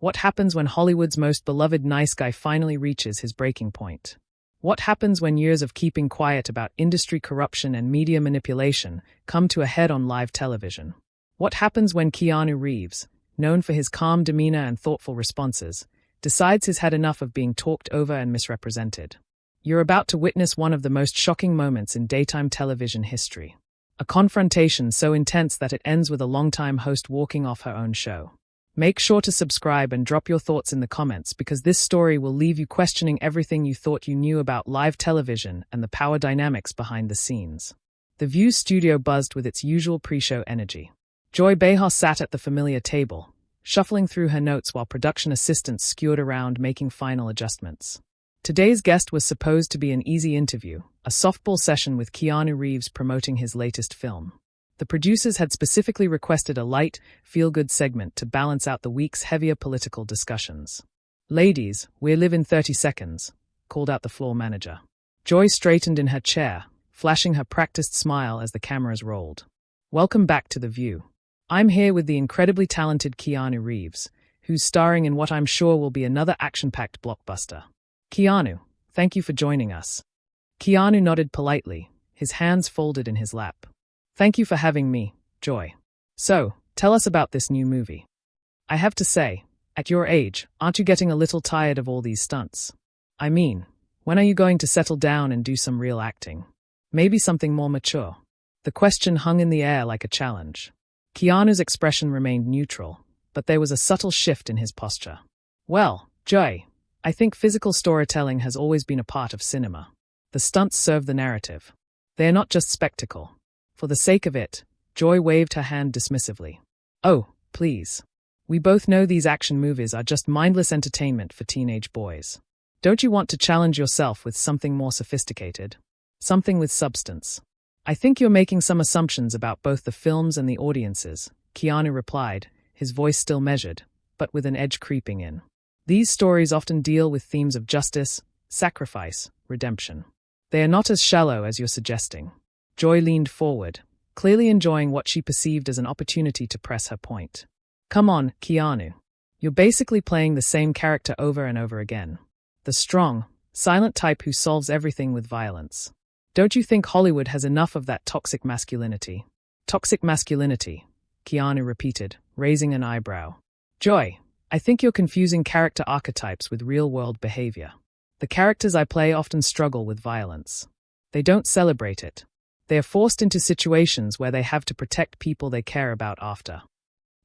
What happens when Hollywood's most beloved nice guy finally reaches his breaking point? What happens when years of keeping quiet about industry corruption and media manipulation come to a head on live television? What happens when Keanu Reeves, known for his calm demeanor and thoughtful responses, decides he's had enough of being talked over and misrepresented? You're about to witness one of the most shocking moments in daytime television history. A confrontation so intense that it ends with a longtime host walking off her own show. Make sure to subscribe and drop your thoughts in the comments because this story will leave you questioning everything you thought you knew about live television and the power dynamics behind the scenes. The View's studio buzzed with its usual pre-show energy. Joy Behar sat at the familiar table, shuffling through her notes while production assistants skewed around making final adjustments. Today's guest was supposed to be an easy interview, a softball session with Keanu Reeves promoting his latest film. The producers had specifically requested a light, feel-good segment to balance out the week's heavier political discussions. "Ladies, we live in 30 seconds," called out the floor manager. Joy straightened in her chair, flashing her practiced smile as the cameras rolled. "Welcome back to The View. I'm here with the incredibly talented Keanu Reeves, who's starring in what I'm sure will be another action-packed blockbuster. Keanu, thank you for joining us." Keanu nodded politely, his hands folded in his lap. "Thank you for having me, Joy. So, tell us about this new movie. I have to say, at your age, aren't you getting a little tired of all these stunts? I mean, when are you going to settle down and do some real acting? Maybe something more mature?" The question hung in the air like a challenge. Keanu's expression remained neutral, but there was a subtle shift in his posture. "Well, Joy, I think physical storytelling has always been a part of cinema. The stunts serve the narrative. They are not just spectacle. For the sake of it," Joy waved her hand dismissively. "Oh, please. We both know these action movies are just mindless entertainment for teenage boys. Don't you want to challenge yourself with something more sophisticated? Something with substance?" "I think you're making some assumptions about both the films and the audiences," Keanu replied, his voice still measured, but with an edge creeping in. "These stories often deal with themes of justice, sacrifice, redemption. They are not as shallow as you're suggesting." Joy leaned forward, clearly enjoying what she perceived as an opportunity to press her point. "Come on, Keanu. You're basically playing the same character over and over again. The strong, silent type who solves everything with violence. Don't you think Hollywood has enough of that toxic masculinity?" "Toxic masculinity," Keanu repeated, raising an eyebrow. "Joy, I think you're confusing character archetypes with real-world behavior. The characters I play often struggle with violence. They don't celebrate it. They are forced into situations where they have to protect people they care about after."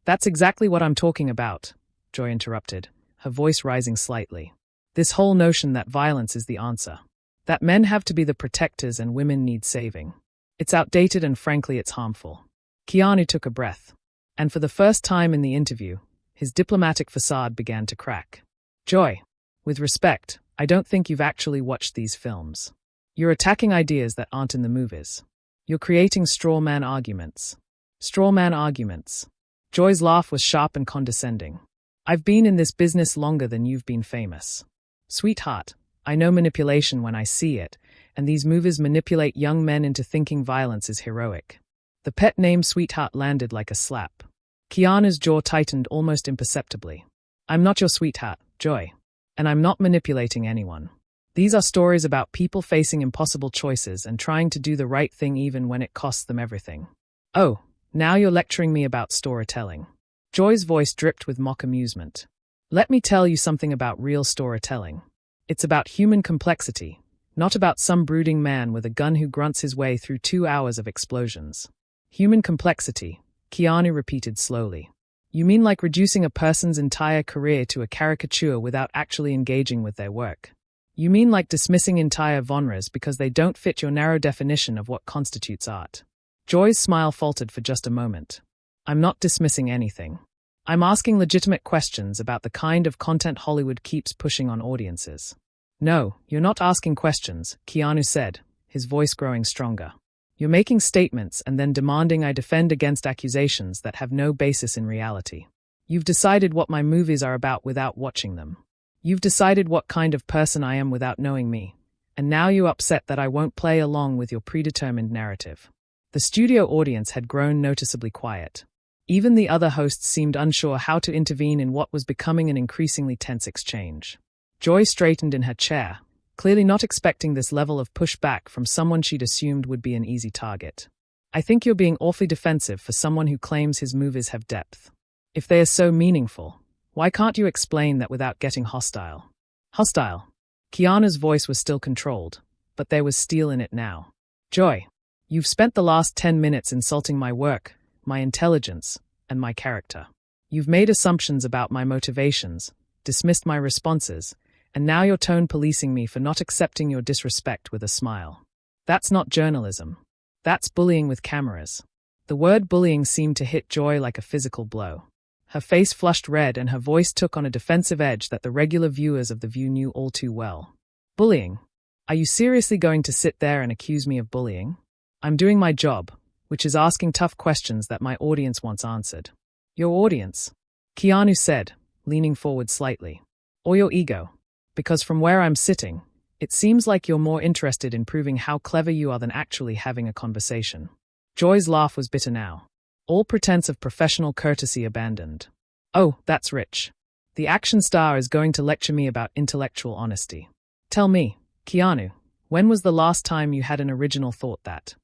"That's exactly what I'm talking about," Joy interrupted, her voice rising slightly. "This whole notion that violence is the answer. That men have to be the protectors and women need saving. It's outdated and frankly it's harmful." Keanu took a breath. And for the first time in the interview, his diplomatic facade began to crack. "Joy, with respect, I don't think you've actually watched these films. You're attacking ideas that aren't in the movies. You're creating straw man arguments." "Straw man arguments." Joy's laugh was sharp and condescending. "I've been in this business longer than you've been famous. Sweetheart, I know manipulation when I see it, and these movies manipulate young men into thinking violence is heroic." The pet name Sweetheart landed like a slap. Keanu's jaw tightened almost imperceptibly. "I'm not your sweetheart, Joy. And I'm not manipulating anyone. These are stories about people facing impossible choices and trying to do the right thing even when it costs them everything." "Oh, now you're lecturing me about storytelling." Joy's voice dripped with mock amusement. "Let me tell you something about real storytelling. It's about human complexity, not about some brooding man with a gun who grunts his way through 2 hours of explosions." "Human complexity," Keanu repeated slowly. "You mean like reducing a person's entire career to a caricature without actually engaging with their work? You mean like dismissing entire genres because they don't fit your narrow definition of what constitutes art?" Joy's smile faltered for just a moment. "I'm not dismissing anything. I'm asking legitimate questions about the kind of content Hollywood keeps pushing on audiences." "No, you're not asking questions," Keanu said, his voice growing stronger. "You're making statements and then demanding I defend against accusations that have no basis in reality. You've decided what my movies are about without watching them. You've decided what kind of person I am without knowing me, and now you're upset that I won't play along with your predetermined narrative." The studio audience had grown noticeably quiet. Even the other hosts seemed unsure how to intervene in what was becoming an increasingly tense exchange. Joy straightened in her chair, clearly not expecting this level of pushback from someone she'd assumed would be an easy target. I think you're being awfully defensive for someone who claims his movies have depth. If they are so meaningful, why can't you explain that without getting hostile? Hostile. Keanu's voice was still controlled, but there was steel in it now. Joy, you've spent the last 10 minutes insulting my work, my intelligence, and my character. You've made assumptions about my motivations, dismissed my responses, and now you're tone policing me for not accepting your disrespect with a smile. That's not journalism. That's bullying with cameras. The word bullying seemed to hit Joy like a physical blow. Her face flushed red and her voice took on a defensive edge that the regular viewers of The View knew all too well. Bullying? Are you seriously going to sit there and accuse me of bullying? I'm doing my job, which is asking tough questions that my audience wants answered. Your audience? Keanu said, leaning forward slightly. Or your ego? Because from where I'm sitting, it seems like you're more interested in proving how clever you are than actually having a conversation. Joy's laugh was bitter now. All pretense of professional courtesy abandoned. Oh, that's rich. The action star is going to lecture me about intellectual honesty. Tell me, Keanu, when was the last time you had an original thought that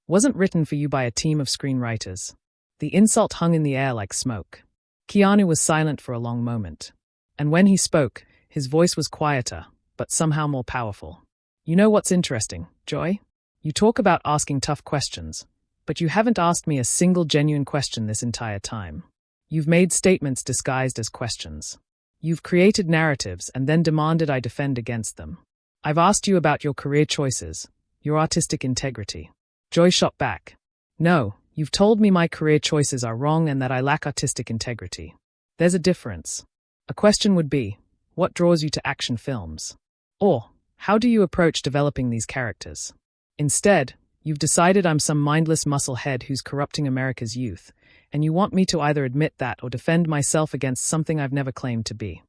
wasn't written for you by a team of screenwriters? The insult hung in the air like smoke. Keanu was silent for a long moment. And when he spoke, his voice was quieter, but somehow more powerful. You know what's interesting, Joy? You talk about asking tough questions, but you haven't asked me a single genuine question this entire time. You've made statements disguised as questions. You've created narratives and then demanded I defend against them. I've asked you about your career choices, your artistic integrity. Joy shot back. No, you've told me my career choices are wrong and that I lack artistic integrity. There's a difference. A question would be, what draws you to action films? Or, how do you approach developing these characters? Instead, you've decided I'm some mindless musclehead who's corrupting America's youth, and you want me to either admit that or defend myself against something I've never claimed to be.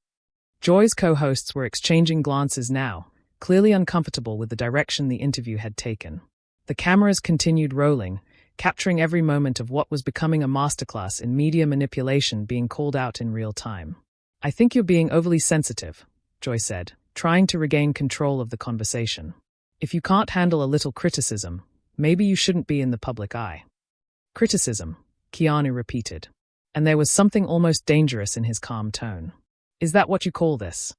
Joy's co-hosts were exchanging glances now, clearly uncomfortable with the direction the interview had taken. The cameras continued rolling, capturing every moment of what was becoming a masterclass in media manipulation being called out in real time. I think you're being overly sensitive, Joy said, trying to regain control of the conversation. If you can't handle a little criticism, maybe you shouldn't be in the public eye. Criticism, Keanu repeated, and there was something almost dangerous in his calm tone. Is that what you call this?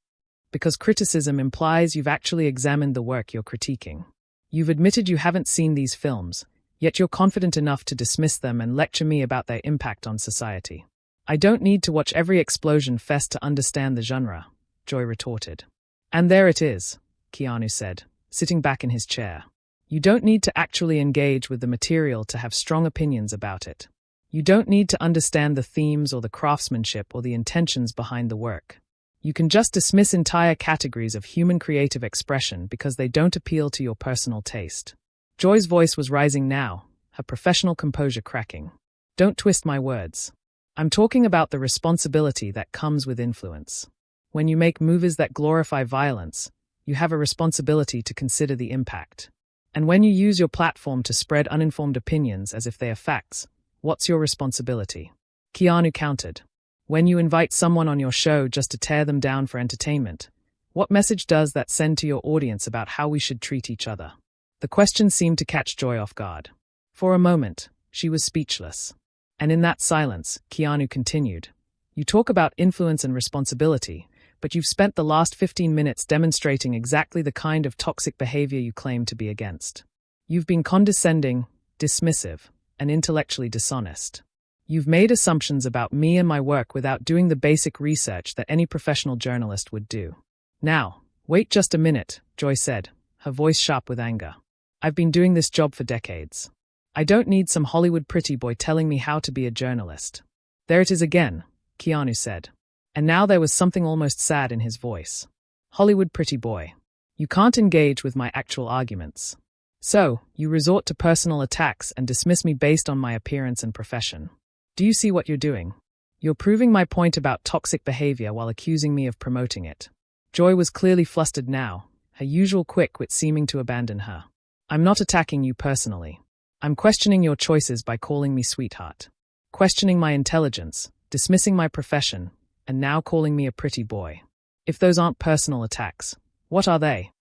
Because criticism implies you've actually examined the work you're critiquing. You've admitted you haven't seen these films, yet you're confident enough to dismiss them and lecture me about their impact on society. I don't need to watch every explosion fest to understand the genre, Joy retorted. And there it is, Keanu said, sitting back in his chair. You don't need to actually engage with the material to have strong opinions about it. You don't need to understand the themes or the craftsmanship or the intentions behind the work. You can just dismiss entire categories of human creative expression because they don't appeal to your personal taste. Joy's voice was rising now, her professional composure cracking. Don't twist my words. I'm talking about the responsibility that comes with influence. When you make movies that glorify violence, you have a responsibility to consider the impact. And when you use your platform to spread uninformed opinions as if they are facts, what's your responsibility? Keanu countered. When you invite someone on your show just to tear them down for entertainment, what message does that send to your audience about how we should treat each other? The question seemed to catch Joy off guard. For a moment, she was speechless. And in that silence, Keanu continued. You talk about influence and responsibility, but you've spent the last 15 minutes demonstrating exactly the kind of toxic behavior you claim to be against. You've been condescending, dismissive, and intellectually dishonest. You've made assumptions about me and my work without doing the basic research that any professional journalist would do. Now, wait just a minute, Joy said, her voice sharp with anger. I've been doing this job for decades. I don't need some Hollywood pretty boy telling me how to be a journalist. There it is again, Keanu said. And now there was something almost sad in his voice. Hollywood pretty boy. You can't engage with my actual arguments. So, you resort to personal attacks and dismiss me based on my appearance and profession. Do you see what you're doing? You're proving my point about toxic behavior while accusing me of promoting it. Joy was clearly flustered now, her usual quick wit seeming to abandon her. I'm not attacking you personally. I'm questioning your choices by calling me sweetheart. questioning my intelligence, dismissing my profession, and now calling me a pretty boy. If those aren't personal attacks, what are they?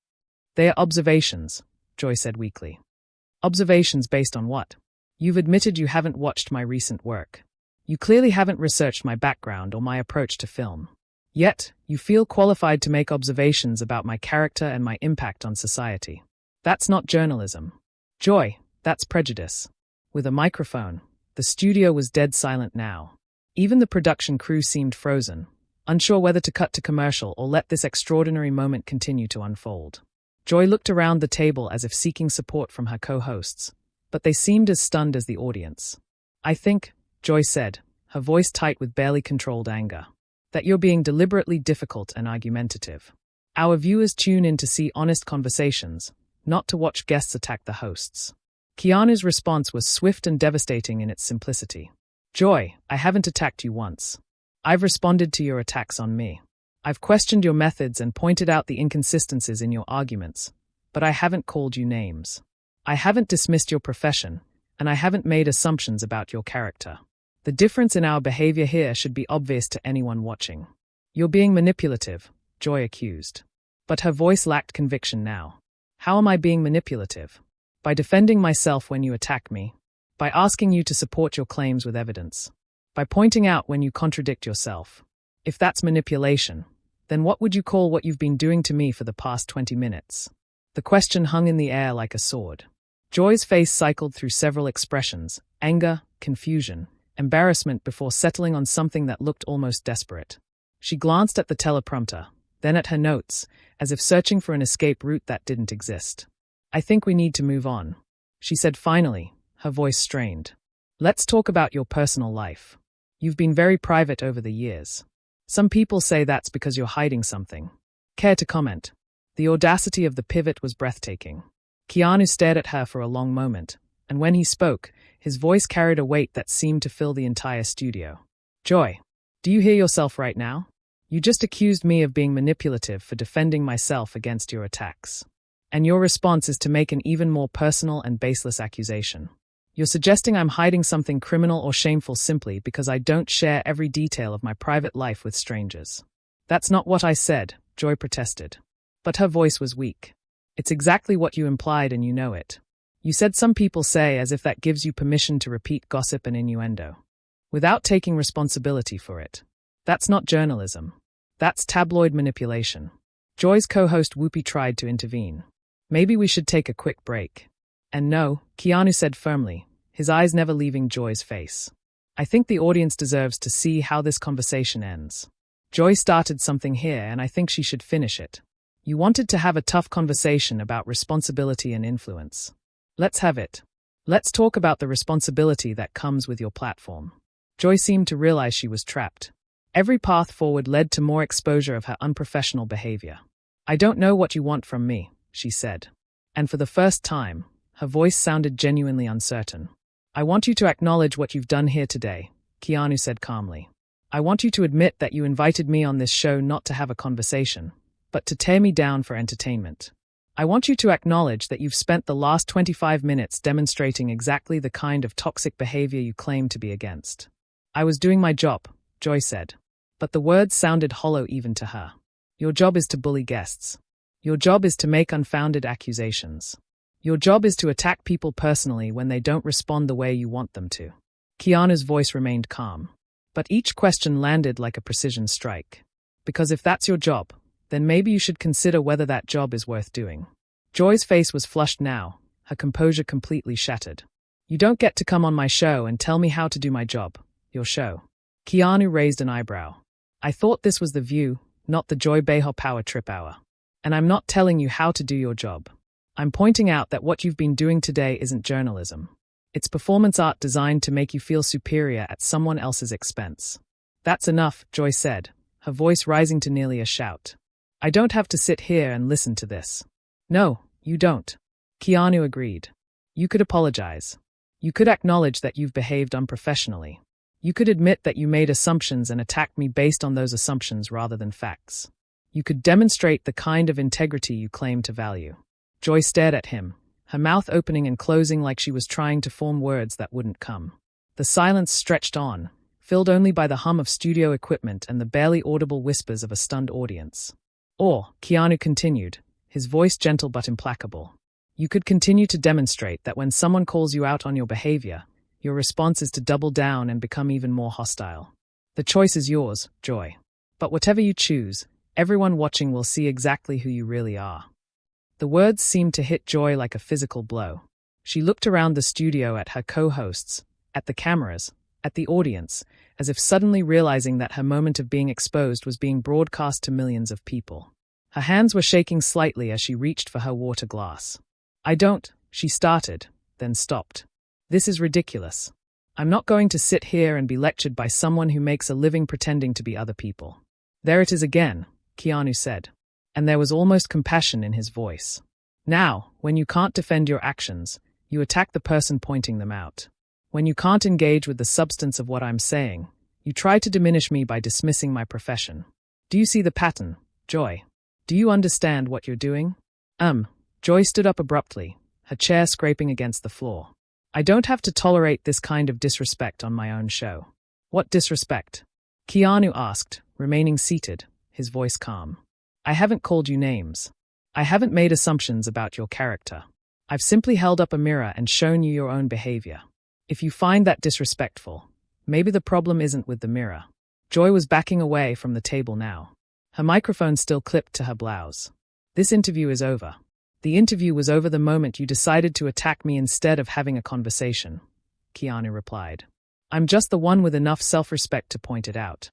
They are observations, Joy said weakly. Observations based on what? You've admitted you haven't watched my recent work. You clearly haven't researched my background or my approach to film. Yet, you feel qualified to make observations about my character and my impact on society. That's not journalism. Joy, that's prejudice. With a microphone, the studio was dead silent now. Even the production crew seemed frozen, unsure whether to cut to commercial or let this extraordinary moment continue to unfold. Joy looked around the table as if seeking support from her co-hosts, but they seemed as stunned as the audience. I think, Joy said, her voice tight with barely controlled anger, that you're being deliberately difficult and argumentative. Our viewers tune in to see honest conversations, not to watch guests attack the hosts. Keanu's response was swift and devastating in its simplicity. Joy, I haven't attacked you once. I've responded to your attacks on me. I've questioned your methods and pointed out the inconsistencies in your arguments, but I haven't called you names. I haven't dismissed your profession, and I haven't made assumptions about your character. The difference in our behavior here should be obvious to anyone watching. You're being manipulative, Joy accused. But her voice lacked conviction now. How am I being manipulative? By defending myself when you attack me. By asking you to support your claims with evidence. By pointing out when you contradict yourself. If that's manipulation, then what would you call what you've been doing to me for the past 20 minutes? The question hung in the air like a sword. Joy's face cycled through several expressions: anger, confusion, embarrassment before settling on something that looked almost desperate. She glanced at the teleprompter, then at her notes, as if searching for an escape route that didn't exist. I think we need to move on, she said finally, her voice strained. Let's talk about your personal life. You've been very private over the years. Some people say that's because you're hiding something. Care to comment? The audacity of the pivot was breathtaking. Keanu stared at her for a long moment, and when he spoke, his voice carried a weight that seemed to fill the entire studio. Joy, do you hear yourself right now? You just accused me of being manipulative for defending myself against your attacks. And your response is to make an even more personal and baseless accusation. You're suggesting I'm hiding something criminal or shameful simply because I don't share every detail of my private life with strangers. That's not what I said, Joy protested. But her voice was weak. It's exactly what you implied and you know it. You said some people say as if that gives you permission to repeat gossip and innuendo. Without taking responsibility for it. That's not journalism. That's tabloid manipulation. Joy's co-host Whoopi tried to intervene. Maybe we should take a quick break. And no, Keanu said firmly, his eyes never leaving Joy's face. I think the audience deserves to see how this conversation ends. Joy started something here and I think she should finish it. You wanted to have a tough conversation about responsibility and influence. Let's have it. Let's talk about the responsibility that comes with your platform. Joy seemed to realize she was trapped. Every path forward led to more exposure of her unprofessional behavior. I don't know what you want from me, she said. And for the first time, her voice sounded genuinely uncertain. I want you to acknowledge what you've done here today, Keanu said calmly. I want you to admit that you invited me on this show not to have a conversation, but to tear me down for entertainment. I want you to acknowledge that you've spent the last 25 minutes demonstrating exactly the kind of toxic behavior you claim to be against. I was doing my job, Joy said. But the words sounded hollow even to her. Your job is to bully guests. Your job is to make unfounded accusations. Your job is to attack people personally when they don't respond the way you want them to. Keanu's voice remained calm. But each question landed like a precision strike. Because if that's your job, then maybe you should consider whether that job is worth doing. Joy's face was flushed now, her composure completely shattered. You don't get to come on my show and tell me how to do my job. Your show. Keanu raised an eyebrow. I thought this was The View, not the Joy Behar Power Trip Hour. And I'm not telling you how to do your job. I'm pointing out that what you've been doing today isn't journalism. It's performance art designed to make you feel superior at someone else's expense. That's enough, Joy said, her voice rising to nearly a shout. I don't have to sit here and listen to this. No, you don't. Keanu agreed. You could apologize. You could acknowledge that you've behaved unprofessionally. You could admit that you made assumptions and attacked me based on those assumptions rather than facts. You could demonstrate the kind of integrity you claim to value. Joy stared at him, her mouth opening and closing like she was trying to form words that wouldn't come. The silence stretched on, filled only by the hum of studio equipment and the barely audible whispers of a stunned audience. Or, Keanu continued, his voice gentle but implacable. You could continue to demonstrate that when someone calls you out on your behavior, your response is to double down and become even more hostile. The choice is yours, Joy. But whatever you choose, everyone watching will see exactly who you really are. The words seemed to hit Joy like a physical blow. She looked around the studio at her co-hosts, at the cameras, at the audience, as if suddenly realizing that her moment of being exposed was being broadcast to millions of people. Her hands were shaking slightly as she reached for her water glass. She started, then stopped. This is ridiculous. I'm not going to sit here and be lectured by someone who makes a living pretending to be other people. There it is again, Keanu said. And there was almost compassion in his voice. Now, when you can't defend your actions, you attack the person pointing them out. When you can't engage with the substance of what I'm saying, you try to diminish me by dismissing my profession. Do you see the pattern, Joy? Do you understand what you're doing? Joy stood up abruptly, her chair scraping against the floor. I don't have to tolerate this kind of disrespect on my own show. What disrespect? Keanu asked, remaining seated, his voice calm. I haven't called you names. I haven't made assumptions about your character. I've simply held up a mirror and shown you your own behavior. If you find that disrespectful, maybe the problem isn't with the mirror. Joy was backing away from the table now. Her microphone still clipped to her blouse. This interview is over. The interview was over the moment you decided to attack me instead of having a conversation, Keanu replied. I'm just the one with enough self-respect to point it out.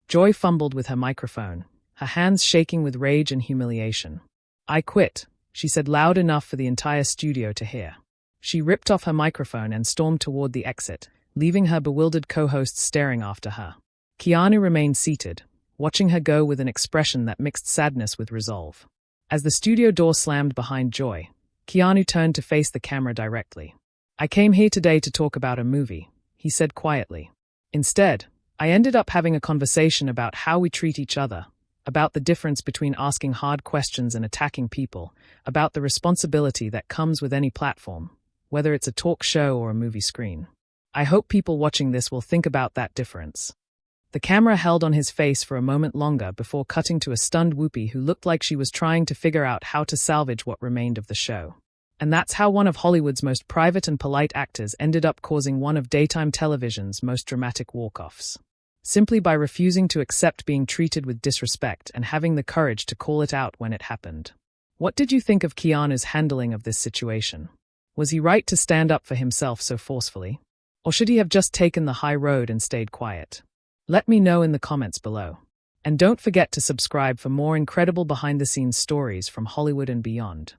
Joy fumbled with her microphone, her hands shaking with rage and humiliation. I quit, she said loud enough for the entire studio to hear. She ripped off her microphone and stormed toward the exit, leaving her bewildered co-hosts staring after her. Keanu remained seated, watching her go with an expression that mixed sadness with resolve. As the studio door slammed behind Joy, Keanu turned to face the camera directly. I came here today to talk about a movie, he said quietly. Instead, I ended up having a conversation about how we treat each other, about the difference between asking hard questions and attacking people, about the responsibility that comes with any platform, whether it's a talk show or a movie screen. I hope people watching this will think about that difference. The camera held on his face for a moment longer before cutting to a stunned Whoopi who looked like she was trying to figure out how to salvage what remained of the show. And that's how one of Hollywood's most private and polite actors ended up causing one of daytime television's most dramatic walk-offs. Simply by refusing to accept being treated with disrespect and having the courage to call it out when it happened. What did you think of Keanu's handling of this situation? Was he right to stand up for himself so forcefully? Or should he have just taken the high road and stayed quiet? Let me know in the comments below. And don't forget to subscribe for more incredible behind-the-scenes stories from Hollywood and beyond.